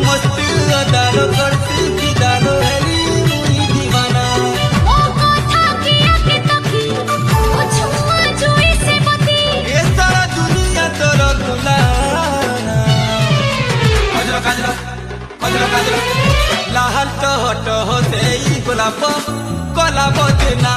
मस्त दालो करती की दालो हेली मुई दीवाना ओ कथा की आके तकी ओ छुआ जोई से मती ये सारा दुनिया तोर गुलाना अजरा काजरा लाल तो हट हो से गोलाप कला बजना